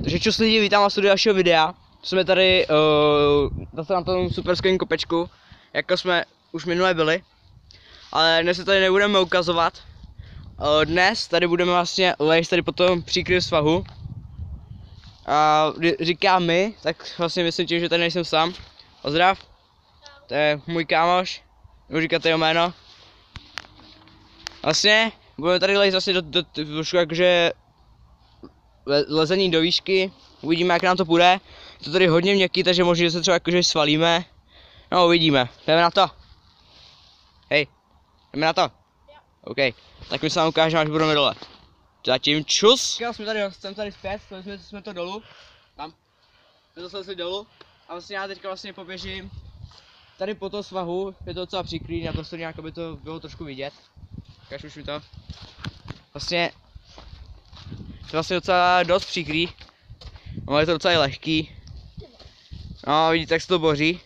Takže čus lidi, vítám vás u dalšího videa. Jsme tady zase na tom super skvělém kopečku, jako jsme už minule byli. Ale dnes se tady nebudeme ukazovat. Dnes tady budeme vlastně lézt tady po tom příkryv svahu. A říkám my, tak vlastně myslím tím, že tady nejsem sám. Pozdrav. To je můj kámoš, můžu říkat jeho jméno. Vlastně budeme tady lézt vlastně do trošku jakože lezení do výšky, uvidíme jak nám to půjde. Je to tady hodně měkký, takže možná se třeba jakože svalíme. No uvidíme, jdeme na to. Hej, jdeme na to? OK, tak my se vám ukážeme, až budeme dole. Zatím čus. Jsem tady zpět, jsme to dolů. Tam, jsme to slezli dolů. A vlastně já teďka vlastně poběžím tady po toho svahu, je to docela příkrý, na to se nějak aby to bylo trošku vidět. Ukáž už mi to. Vlastně to je vlastně docela dost příkrý, ale je to docela lehký. No vidíte jak se to boří.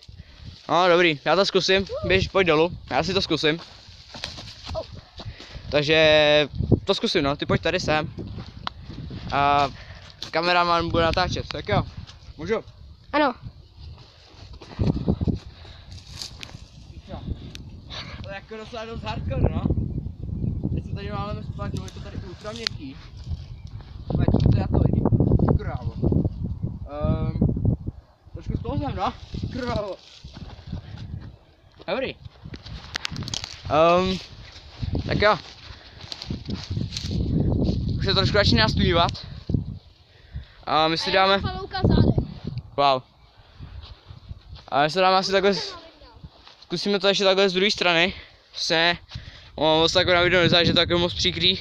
No dobrý, já to zkusím, pojď dolů, já si to zkusím. Takže to zkusím no, ty pojď tady sem. A kameraman bude natáčet, tak jo, můžu? Ano. To je jako docela dost hardcore no. Teď se tady máme spadnout, je to tady ultra měkký. Letí to já to lidi, krávo. Trošku sklouznem no, krávo. Dobrý. Tak jo. Už se trošku začíná stmívat. A my si dáme... Wow. A my se dáme asi takhle... Zkusíme to ještě takhle z druhé strany. Vlastně... Moc takové na videu nezdá, že to je moc příkrý.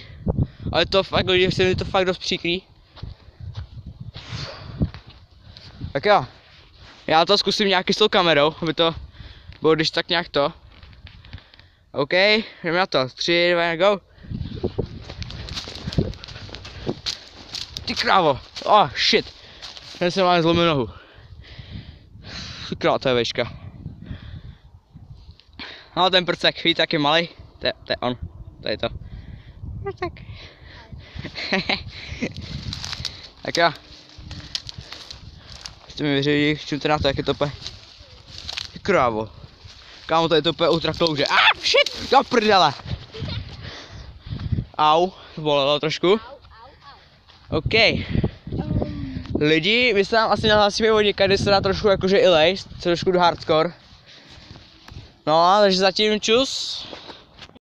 Ale to fakt, lidi, je to fakt dost příkrý. Tak jo. Já to zkusím nějaký s tou kamerou, aby to bylo když tak nějak to. OK, jdeme na to. 3, 2, 1, go. Ty krávo. Oh shit. Ten jsem mám zlomil nohu. Ty krávo, to je vejška. No ten prcek, víte jak je malej. To je on. To je to. Prcek. Tak jo. Jste mi věřili, čumte na to, jak je to úplně. Ty krávo. Kámo, to je to úplně ultra klouže. Shit, do prdele. Au, bolelo trošku. OK. Lidi, my se nám asi nahlásíme od někaď, kde se dá trošku jakože i lejst, trošku do hardcore. No, takže zatím čus.